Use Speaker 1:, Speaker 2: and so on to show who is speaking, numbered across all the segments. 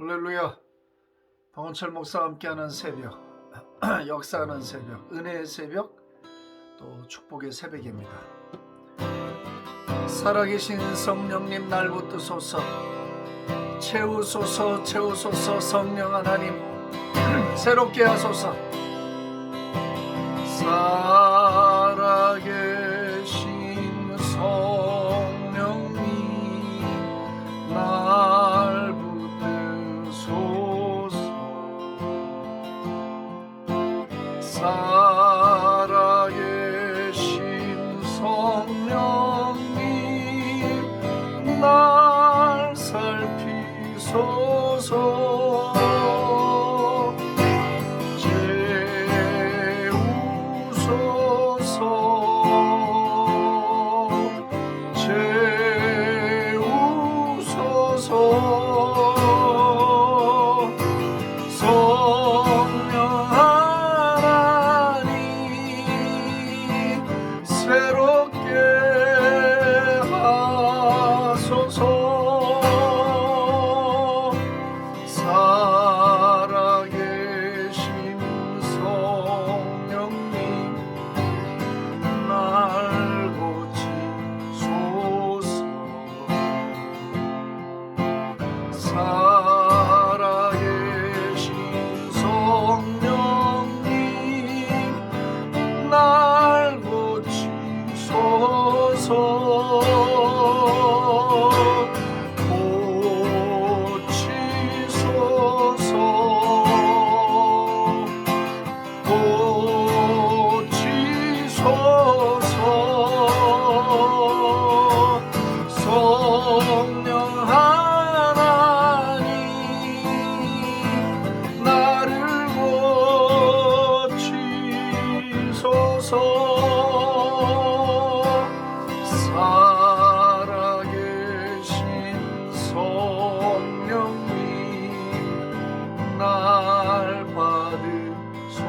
Speaker 1: 할렐루야. 박원철 목사와 함께하는 새벽, 역사하는 새벽, 은혜의 새벽, 또 축복의 새벽입니다. 살아계신 성령님 날 붙드소서, 채우소서, 채우소서. 성령 하나님 새롭게 하소서. 살아계신 성령님 날 붙드소서. 살아계신 성령님 날 살피소서. 살아계신 성령님 날 고치소서. 살아계신 성령님 날 받으소서.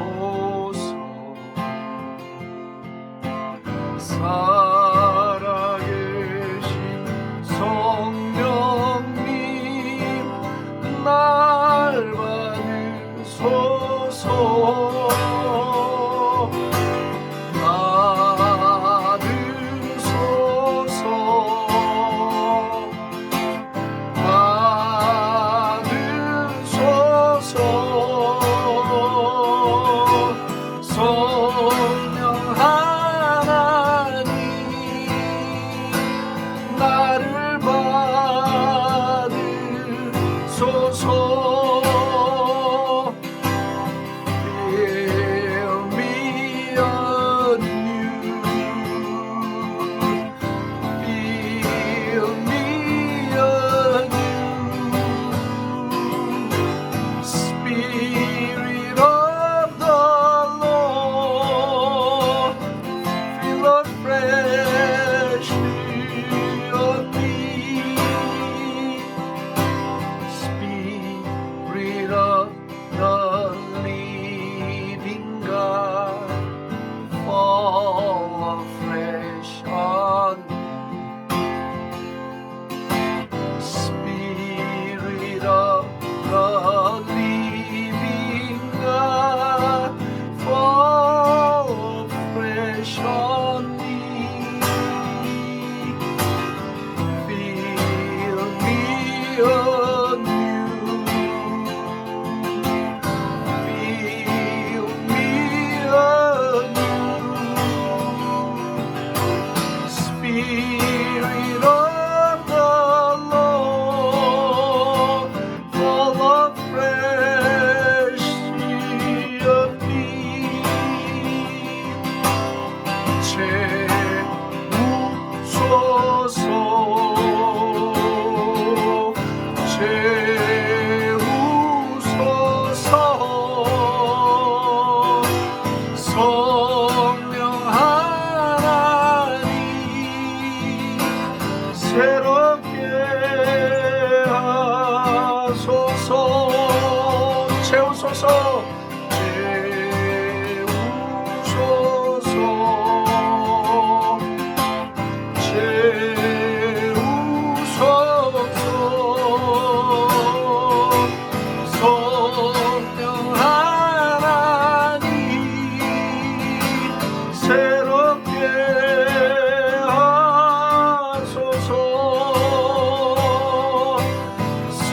Speaker 1: 살아계신 성령님 날 받으소서.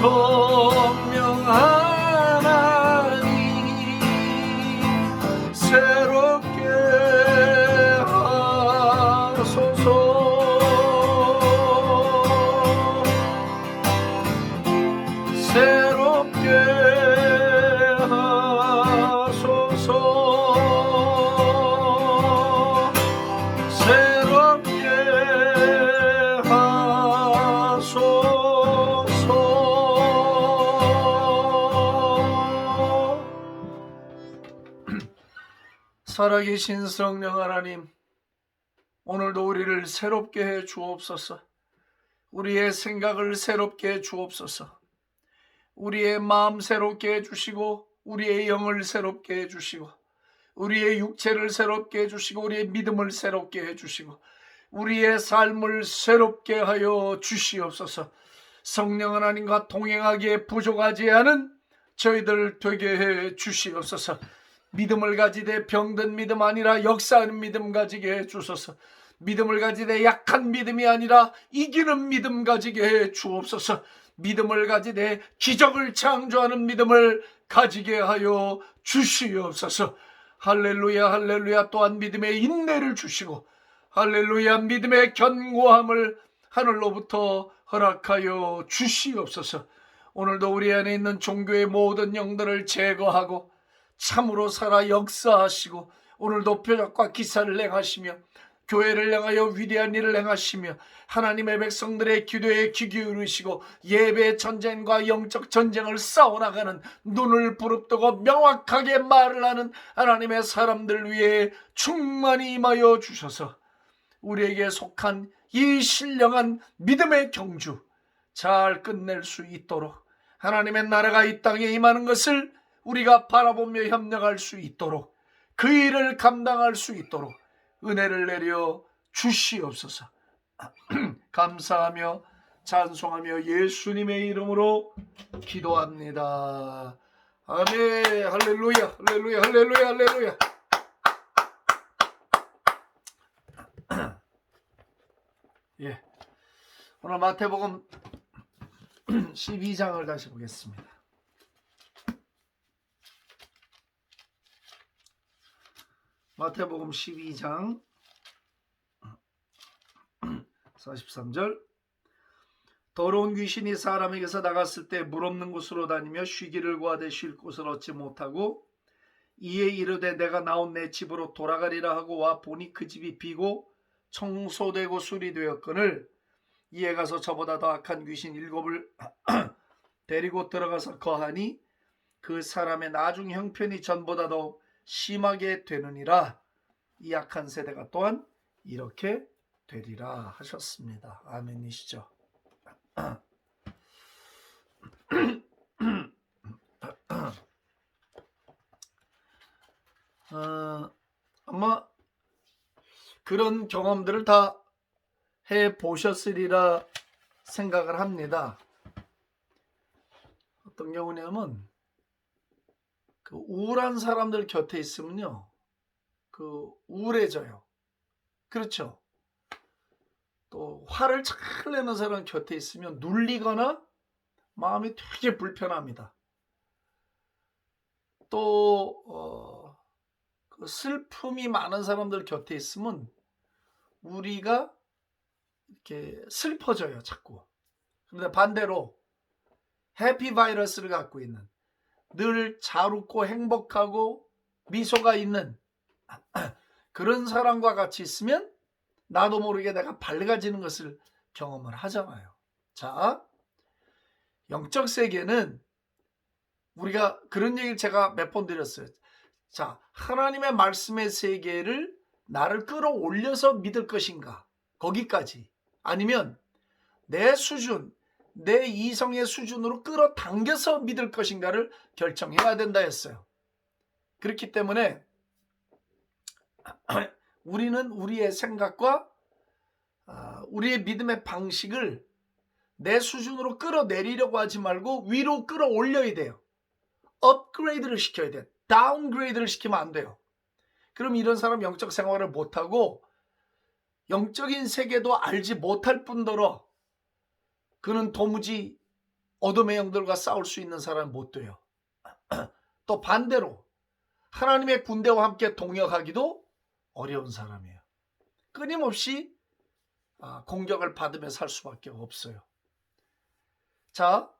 Speaker 1: 성령 하나님 새롭게 하소서. 새롭게 하소서. 새롭게 하소서. 살아계신 성령 하나님, 오늘도 우리를 새롭게 해 주옵소서. 우리의 생각을 새롭게 해 주옵소서. 우리의 마음 새롭게 해주시고, 우리의 영을 새롭게 해주시고, 우리의 육체를 새롭게 해주시고, 우리의 믿음을 새롭게 해주시고, 우리의 삶을 새롭게 하여 주시옵소서. 성령 하나님과 동행하기에 부족하지 않은 저희들 되게 해 주시옵소서. 믿음을 가지되 병든 믿음 아니라 역사하는 믿음 가지게 해 주소서. 믿음을 가지되 약한 믿음이 아니라 이기는 믿음 가지게 해 주옵소서. 믿음을 가지되 기적을 창조하는 믿음을 가지게 하여 주시옵소서. 할렐루야 할렐루야. 또한 믿음의 인내를 주시고, 할렐루야, 믿음의 견고함을 하늘로부터 허락하여 주시옵소서. 오늘도 우리 안에 있는 종교의 모든 영들을 제거하고 참으로 살아 역사하시고, 오늘도 표적과 기사를 행하시며 교회를 향하여 위대한 일을 행하시며 하나님의 백성들의 기도에 귀 기울이시고 예배 전쟁과 영적 전쟁을 싸워나가는, 눈을 부릅뜨고 명확하게 말을 하는 하나님의 사람들 위해 충만히 임하여 주셔서 우리에게 속한 이 신령한 믿음의 경주 잘 끝낼 수 있도록, 하나님의 나라가 이 땅에 임하는 것을 우리가 바라보며 협력할 수 있도록, 그 일을 감당할 수 있도록 은혜를 내려 주시옵소서. 감사하며 찬송하며 예수님의 이름으로 기도합니다. 아멘. 할렐루야 할렐루야 할렐루야 할렐루야. 예, 오늘 마태복음 12장을 다시 보겠습니다. 마태복음 12장 43절. 더러운 귀신이 사람에게서 나갔을 때 물 없는 곳으로 다니며 쉬기를 구하되 쉴 곳을 얻지 못하고 이에 이르되 내가 나온 내 집으로 돌아가리라 하고 와 보니 그 집이 비고 청소되고 수리되었거늘 이에 가서 저보다 더 악한 귀신 7을 데리고 들어가서 거하니 그 사람의 나중 형편이 전보다 더 심하게 되느니라. 이 악한 세대가 또한 이렇게 되리라 하셨습니다. 아멘이시죠? 아마 그런 경험들을 다 해보셨으리라 생각을 합니다. 어떤 경우냐면 그 우울한 사람들 곁에 있으면요, 그 우울해져요. 그렇죠? 또 화를 잘 내는 사람 곁에 있으면 눌리거나 마음이 되게 불편합니다. 또 그 슬픔이 많은 사람들 곁에 있으면 우리가 이렇게 슬퍼져요, 자꾸. 그런데 반대로 해피 바이러스를 갖고 있는, 늘 잘 웃고 행복하고 미소가 있는 그런 사람과 같이 있으면 나도 모르게 내가 밝아지는 것을 경험을 하잖아요. 자, 영적 세계는 우리가 그런 얘기를 제가 몇 번 드렸어요. 자, 하나님의 말씀의 세계를 나를 끌어올려서 믿을 것인가, 거기까지, 아니면 내 수준, 내 이성의 수준으로 끌어당겨서 믿을 것인가를 결정해야 된다 했어요. 그렇기 때문에 우리는 우리의 생각과 우리의 믿음의 방식을 내 수준으로 끌어내리려고 하지 말고 위로 끌어올려야 돼요. 업그레이드를 시켜야 돼요. 다운그레이드를 시키면 안 돼요. 그럼 이런 사람 영적 생활을 못하고 영적인 세계도 알지 못할 뿐더러 그는 도무지 어둠의 영들과 싸울 수 있는 사람은 못 돼요. 또 반대로 하나님의 군대와 함께 동역하기도 어려운 사람이에요. 끊임없이 공격을 받으며 살 수밖에 없어요. 자,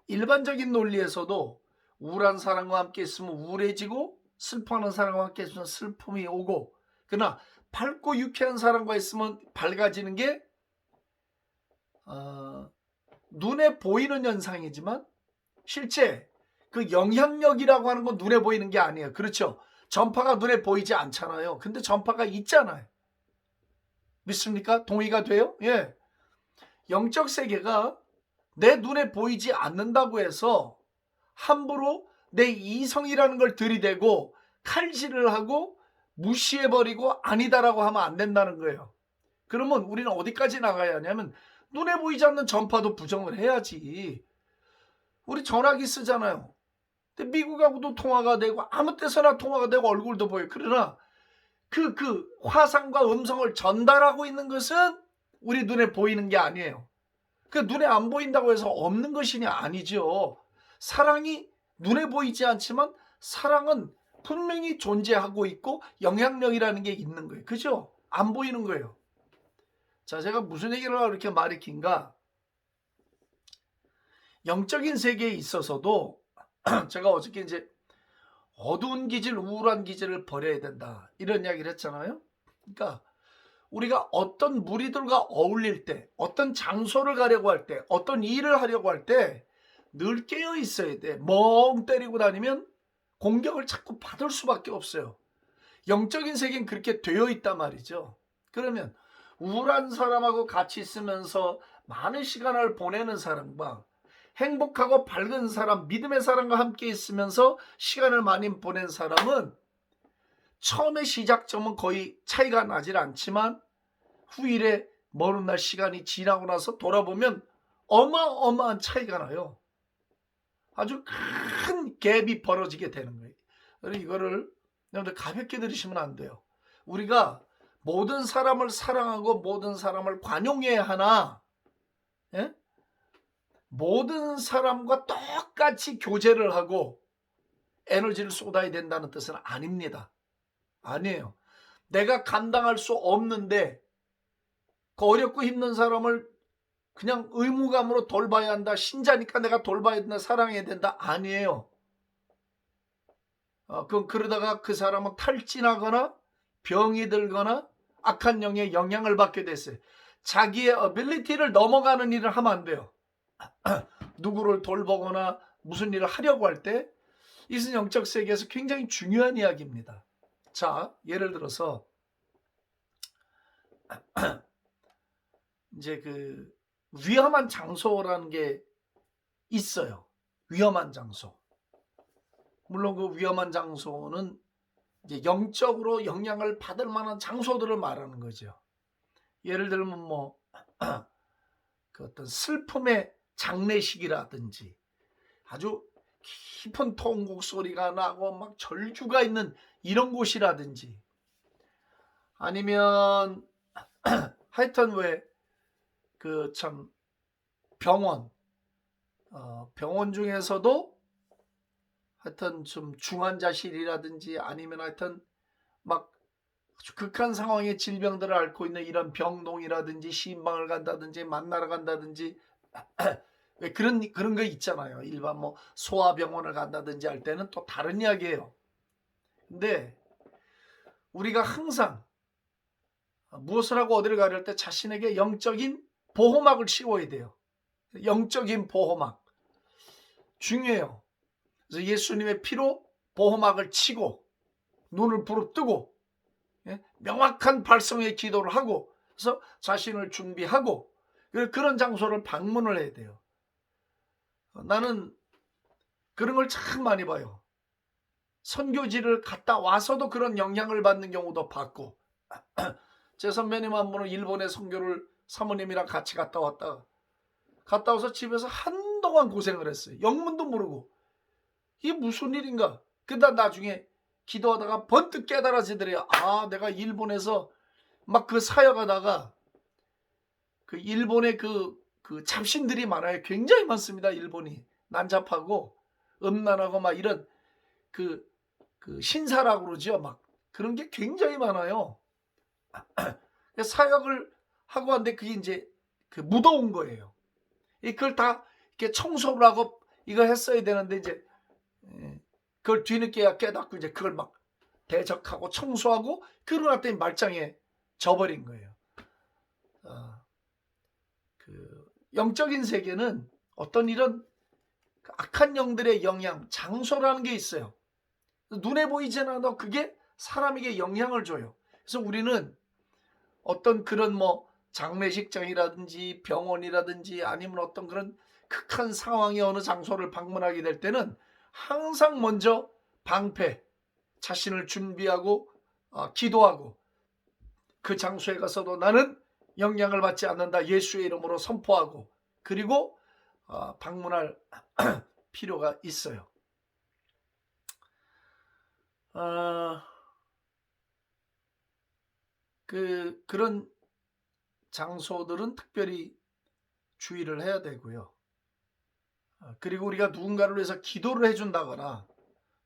Speaker 1: 일반적인 논리에서도 우울한 사람과 함께 있으면 우울해지고 슬퍼하는 사람과 함께 있으면 슬픔이 오고, 그러나 밝고 유쾌한 사람과 있으면 밝아지는 게 눈에 보이는 현상이지만 실제 그 영향력이라고 하는 건 눈에 보이는 게 아니에요. 그렇죠? 전파가 눈에 보이지 않잖아요. 근데 전파가 있잖아요. 믿습니까? 동의가 돼요? 예. 영적 세계가 내 눈에 보이지 않는다고 해서 함부로 내 이성이라는 걸 들이대고 칼질을 하고 무시해버리고 아니다라고 하면 안 된다는 거예요. 그러면 우리는 어디까지 나가야 하냐면 눈에 보이지 않는 전파도 부정을 해야지. 우리 전화기 쓰잖아요. 근데 미국하고도 통화가 되고 아무 때서나 통화가 되고 얼굴도 보여요. 그러나 그 화상과 음성을 전달하고 있는 것은 우리 눈에 보이는 게 아니에요. 그 눈에 안 보인다고 해서 없는 것이냐? 아니죠. 사랑이 눈에 보이지 않지만 사랑은 분명히 존재하고 있고 영향력이라는 게 있는 거예요. 그죠? 안 보이는 거예요. 자, 제가 무슨 얘기를 하려고 이렇게 말이 긴가? 영적인 세계에 있어서도 제가 어저께 이제 어두운 기질, 우울한 기질을 버려야 된다, 이런 이야기를 했잖아요. 그러니까 우리가 어떤 무리들과 어울릴 때, 어떤 장소를 가려고 할 때, 어떤 일을 하려고 할 때 늘 깨어 있어야 돼. 멍 때리고 다니면 공격을 자꾸 받을 수밖에 없어요. 영적인 세계는 그렇게 되어 있단 말이죠. 그러면 우울한 사람하고 같이 있으면서 많은 시간을 보내는 사람과 행복하고 밝은 사람, 믿음의 사람과 함께 있으면서 시간을 많이 보낸 사람은 처음에 시작점은 거의 차이가 나질 않지만 후일에 먼 날 시간이 지나고 나서 돌아보면 어마어마한 차이가 나요. 아주 큰 갭이 벌어지게 되는 거예요. 그래서 이거를 여러분들 가볍게 들으시면 안 돼요. 우리가 모든 사람을 사랑하고 모든 사람을 관용해야 하나, 예? 모든 사람과 똑같이 교제를 하고 에너지를 쏟아야 된다는 뜻은 아닙니다. 아니에요. 내가 감당할 수 없는데 그 어렵고 힘든 사람을 그냥 의무감으로 돌봐야 한다, 신자니까 내가 돌봐야 된다, 사랑해야 된다, 아니에요. 그럼 그러다가 그 사람은 탈진하거나 병이 들거나 악한 영의 영향을 받게 됐어요. 자기의 어빌리티를 넘어가는 일을 하면 안 돼요. 누구를 돌보거나 무슨 일을 하려고 할 때 이것은 영적 세계에서 굉장히 중요한 이야기입니다. 자, 예를 들어서 이제 그 위험한 장소라는 게 있어요. 위험한 장소. 물론 그 위험한 장소는 이제 영적으로 영향을 받을 만한 장소들을 말하는 거죠. 예를 들면 뭐 그 어떤 슬픔의 장례식이라든지 아주 깊은 통곡 소리가 나고 막 절규가 있는 이런 곳이라든지, 아니면 하여튼 왜 그 참 병원 중에서도 하여튼 좀 중환자실이라든지 아니면 하여튼 막 극한 상황의 질병들을 앓고 있는 이런 병동이라든지 신방을 간다든지 만나러 간다든지 왜 그런 거 있잖아요. 일반 뭐 소아병원을 간다든지 할 때는 또 다른 이야기예요. 근데 우리가 항상 무엇을 하고 어디를 가려 할 때 자신에게 영적인 보호막을 씌워야 돼요. 영적인 보호막 중요해요. 그래서 예수님의 피로 보호막을 치고 눈을 부릅뜨고, 예? 명확한 발성의 기도를 하고, 그래서 자신을 준비하고 그런 장소를 방문을 해야 돼요. 나는 그런 걸 참 많이 봐요. 선교지를 갔다 와서도 그런 영향을 받는 경우도 봤고, 제 선배님 한 분은 일본에 선교를 사모님이랑 같이 갔다 와서 집에서 한동안 고생을 했어요. 영문도 모르고. 이게 무슨 일인가? 그러다 나중에 기도하다가 번뜩 깨달아지더래요. 아, 내가 일본에서 막 그 사역하다가 그 일본의 그 그 잡신들이 많아요. 굉장히 많습니다. 일본이 난잡하고 음란하고 막 이런 그 신사라고 그러죠. 막 그런 게 굉장히 많아요. 사역을 하고 한데 그게 이제 그 묻어온 거예요. 그걸 다 이렇게 청소를 하고 이거 했어야 되는데 이제 그걸 뒤늦게야 깨닫고 이제 그걸 막 대적하고 청소하고 그러놨더니 말짱에 져버린 거예요. 그 영적인 세계는 어떤 이런 악한 영들의 영향, 장소라는 게 있어요. 눈에 보이지는 않아도 그게 사람에게 영향을 줘요. 그래서 우리는 어떤 그런 뭐 장례식장이라든지 병원이라든지 아니면 어떤 그런 극한 상황의 어느 장소를 방문하게 될 때는 항상 먼저 방패, 자신을 준비하고 기도하고 그 장소에 가서도 나는 영향을 받지 않는다. 예수의 이름으로 선포하고 그리고 방문할 필요가 있어요. 그런 장소들은 특별히 주의를 해야 되고요. 그리고 우리가 누군가를 위해서 기도를 해준다거나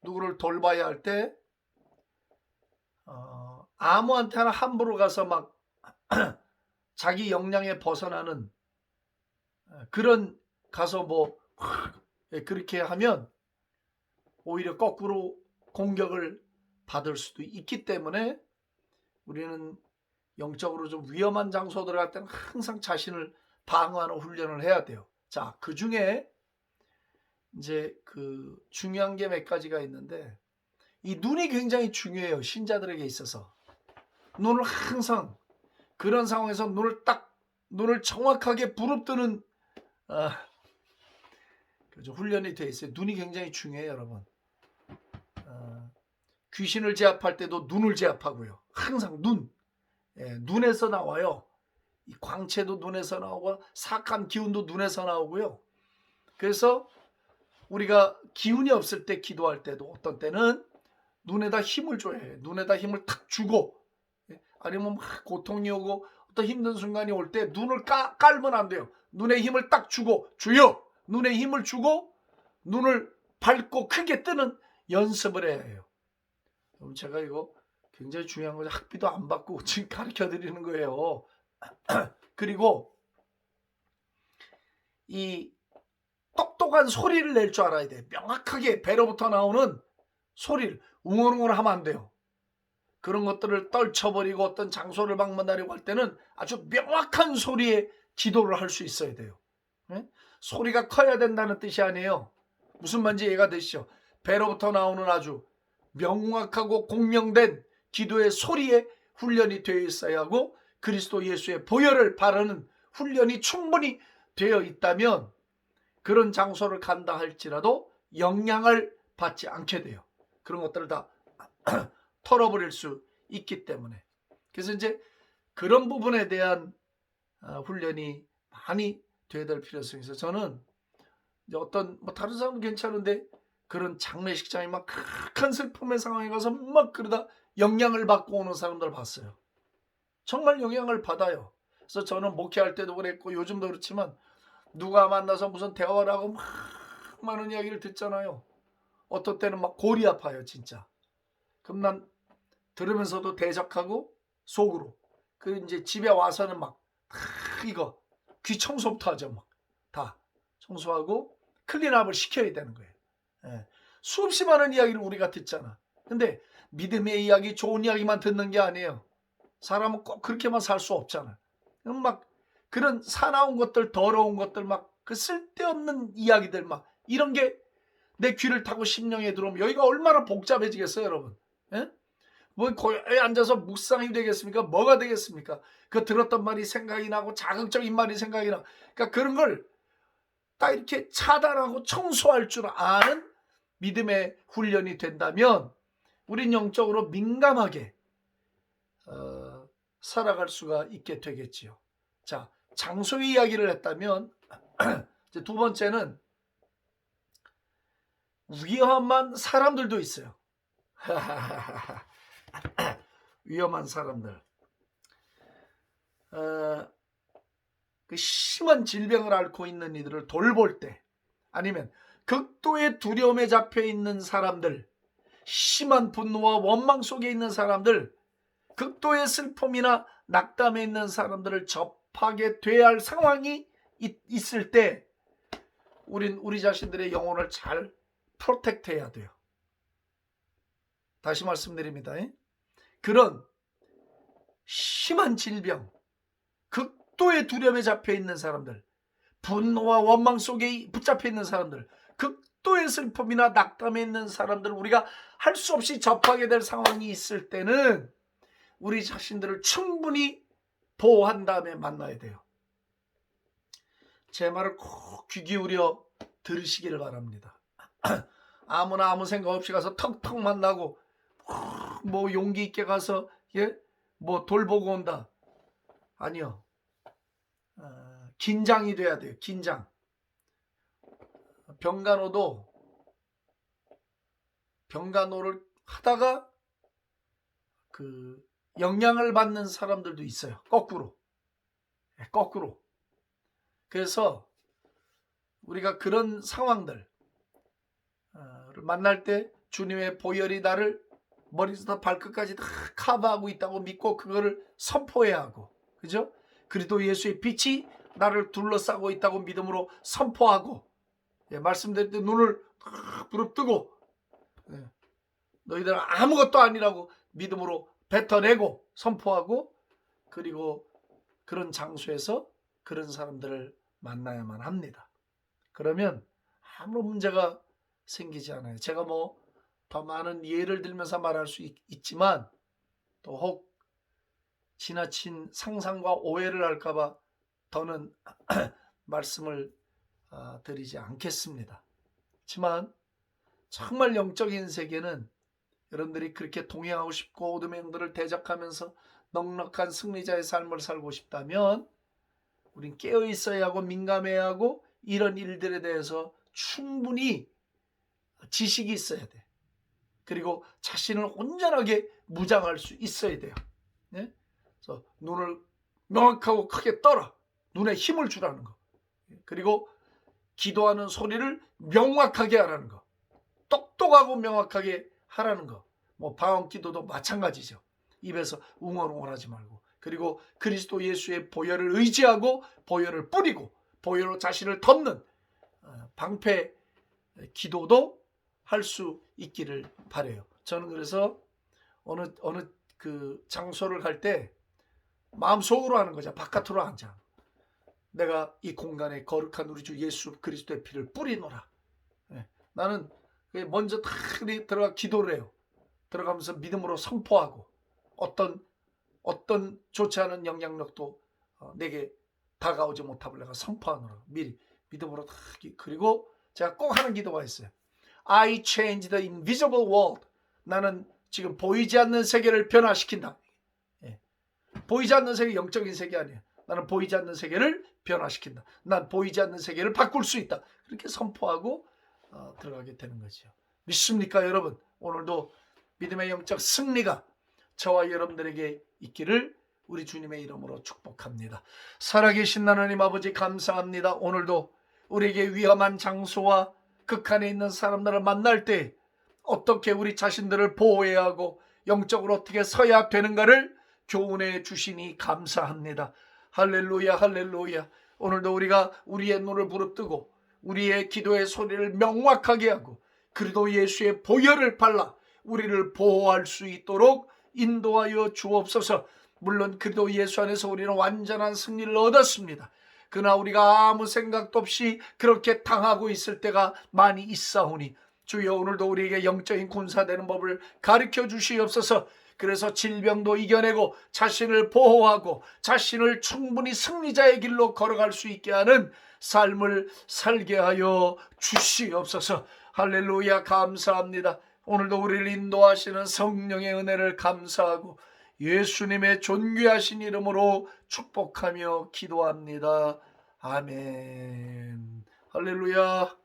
Speaker 1: 누구를 돌봐야 할 때 아무한테나 함부로 가서 막 자기 역량에 벗어나는 그런 가서 뭐 그렇게 하면 오히려 거꾸로 공격을 받을 수도 있기 때문에 우리는 영적으로 좀 위험한 장소 들어갈 때는 항상 자신을 방어하는 훈련을 해야 돼요. 자, 그 중에 이제 그 중요한 게 몇 가지가 있는데 이 눈이 굉장히 중요해요. 신자들에게 있어서. 눈을 항상 그런 상황에서 눈을 정확하게 부릅뜨는 훈련이 돼 있어요. 눈이 굉장히 중요해요, 여러분. 귀신을 제압할 때도 눈을 제압하고요. 항상 눈에서 나와요. 이 광채도 눈에서 나오고 사악한 기운도 눈에서 나오고요. 그래서 우리가 기운이 없을 때 기도할 때도 어떤 때는 눈에다 힘을 줘야 해요. 눈에다 힘을 탁 주고 아니면 막 고통이 오고 어떤 힘든 순간이 올 때 눈을 깔면 안 돼요. 눈에 힘을 딱 주고 주여 눈에 힘을 주고 눈을 밝고 크게 뜨는 연습을 해야 해요. 그럼 제가 이거 굉장히 중요한 거죠. 학비도 안 받고 지금 가르쳐 드리는 거예요. 그리고 이 똑똑한 소리를 낼 줄 알아야 돼. 명확하게 배로부터 나오는 소리를 웅얼웅얼 하면 안 돼요. 그런 것들을 떨쳐버리고 어떤 장소를 방문하려고 할 때는 아주 명확한 소리에 기도를 할 수 있어야 돼요. 네? 소리가 커야 된다는 뜻이 아니에요. 무슨 말인지 이해가 되시죠? 배로부터 나오는 아주 명확하고 공명된 기도의 소리에 훈련이 되어 있어야 하고 그리스도 예수의 보혈을 바르는 훈련이 충분히 되어 있다면 그런 장소를 간다 할지라도 영향을 받지 않게 돼요. 그런 것들을 다 털어버릴 수 있기 때문에. 그래서 이제 그런 부분에 대한 훈련이 많이 돼야 될 필요성이 있어서 저는 어떤 뭐 다른 사람은 괜찮은데 그런 장례식장에 막 극한 슬픔의 상황에 가서 막 그러다 영향을 받고 오는 사람들을 봤어요. 정말 영향을 받아요. 그래서 저는 목회할 때도 그랬고 요즘도 그렇지만 누가 만나서 무슨 대화를 하고 막 많은 이야기를 듣잖아요. 어떤 때는 막 골이 아파요, 진짜. 그럼 난 들으면서도 대적하고 속으로. 그 이제 집에 와서는 막 이거 귀 청소부터 하죠, 막 다 청소하고 클린업을 시켜야 되는 거예요. 예. 수없이 많은 이야기를 우리가 듣잖아. 근데 믿음의 이야기, 좋은 이야기만 듣는 게 아니에요. 사람은 꼭 그렇게만 살 수 없잖아. 막 그런 사나운 것들, 더러운 것들, 막 그 쓸데없는 이야기들, 막 이런 게 내 귀를 타고 심령에 들어오면 여기가 얼마나 복잡해지겠어요, 여러분. 예? 뭐 고요히 앉아서 묵상이 되겠습니까? 뭐가 되겠습니까? 그 들었던 말이 생각이 나고 자극적인 말이 생각이 나. 그러니까 그런 걸 딱 이렇게 차단하고 청소할 줄 아는 믿음의 훈련이 된다면 우린 영적으로 민감하게 살아갈 수가 있게 되겠지요. 자, 장소의 이야기를 했다면 이제 두 번째는 위험한 사람들도 있어요. 위험한 사람들. 그 심한 질병을 앓고 있는 이들을 돌볼 때, 아니면 극도의 두려움에 잡혀 있는 사람들, 심한 분노와 원망 속에 있는 사람들, 극도의 슬픔이나 낙담에 있는 사람들을 접하게 돼야 할 상황이 있을 때 우린 우리 자신들의 영혼을 잘 프로텍트 해야 돼요. 다시 말씀드립니다. 그런 심한 질병, 극도의 두려움에 잡혀 있는 사람들, 분노와 원망 속에 붙잡혀 있는 사람들, 극도의 슬픔이나 낙담에 있는 사람들, 우리가 할 수 없이 접하게 될 상황이 있을 때는 우리 자신들을 충분히 보호한 다음에 만나야 돼요. 제 말을 꼭 귀 기울여 들으시기를 바랍니다. 아무나 아무 생각 없이 가서 턱턱 만나고 뭐 용기 있게 가서 뭐 돌보고 온다. 아니요. 긴장이 돼야 돼요. 긴장. 병간호를 하다가 그 영향을 받는 사람들도 있어요. 거꾸로. 그래서 우리가 그런 상황들 만날 때 주님의 보혈이 나를 머리부터 발끝까지 다 커버하고 있다고 믿고 그거를 선포해야 하고, 그죠? 그리스도 예수의 빛이 나를 둘러싸고 있다고 믿음으로 선포하고, 말씀드릴 때 눈을 부릅뜨고, 너희들은 아무것도 아니라고 믿음으로 뱉어내고 선포하고, 그리고 그런 장소에서 그런 사람들을 만나야만 합니다. 그러면 아무 문제가 생기지 않아요. 제가 뭐 더 많은 예를 들면서 말할 수 있지만 또 혹 지나친 상상과 오해를 할까봐 더는 말씀을 드리지 않겠습니다. 하지만 정말 영적인 세계는 여러분들이 그렇게 동행하고 싶고 어둠의 영들을 대적하면서 넉넉한 승리자의 삶을 살고 싶다면 우린 깨어 있어야 하고 민감해야 하고 이런 일들에 대해서 충분히 지식이 있어야 돼. 그리고 자신을 온전하게 무장할 수 있어야 돼요. 그래서 눈을 명확하고 크게 떠라. 눈에 힘을 주라는 거. 그리고 기도하는 소리를 명확하게 하라는 거. 똑똑하고 명확하게 하라는 거. 뭐 방언 기도도 마찬가지죠. 입에서 웅얼웅얼하지 말고. 그리고 그리스도 예수의 보혈을 의지하고 보혈을 뿌리고 보혈로 자신을 덮는 방패 기도도 할 수 있기를 바라요. 저는 그래서 어느 그 장소를 갈 때 마음속으로 하는 거죠. 바깥으로 앉아. 내가 이 공간에 거룩한 우리 주 예수 그리스도의 피를 뿌리노라. 나는 먼저 다 들어가 기도를 해요. 들어가면서 믿음으로 선포하고 어떤 좋지 않은 영향력도 내게 다가오지 못하고 내가 선포하노라. 미리 믿음으로 다. 그리고 제가 꼭 하는 기도가 있어요. I change the invisible world. 나는 지금 보이지 않는 세계를 변화시킨다. 보이지 않는 세계 영적인 세계 아니에요. 나는 보이지 않는 세계를 변화시킨다. 난 보이지 않는 세계를 바꿀 수 있다. 그렇게 선포하고 들어가게 되는 거죠. 믿습니까 여러분? 오늘도 믿음의 영적 승리가 저와 여러분들에게 있기를 우리 주님의 이름으로 축복합니다. 살아계신 하나님 아버지 감사합니다. 오늘도 우리에게 위험한 장소와 극한에 있는 사람들을 만날 때 어떻게 우리 자신들을 보호해야 하고 영적으로 어떻게 서야 되는가를 교훈해 주시니 감사합니다. 할렐루야 할렐루야. 오늘도 우리가 우리의 눈을 부릅뜨고 우리의 기도의 소리를 명확하게 하고 그리스도 예수의 보혈을 발라 우리를 보호할 수 있도록 인도하여 주옵소서. 물론 그리스도 예수 안에서 우리는 완전한 승리를 얻었습니다. 그러나 우리가 아무 생각도 없이 그렇게 당하고 있을 때가 많이 있사오니 주여 오늘도 우리에게 영적인 군사되는 법을 가르쳐 주시옵소서. 그래서 질병도 이겨내고 자신을 보호하고 자신을 충분히 승리자의 길로 걸어갈 수 있게 하는 삶을 살게 하여 주시옵소서. 할렐루야 감사합니다. 오늘도 우리를 인도하시는 성령의 은혜를 감사하고 예수님의 존귀하신 이름으로 축복하며 기도합니다. 아멘. 할렐루야.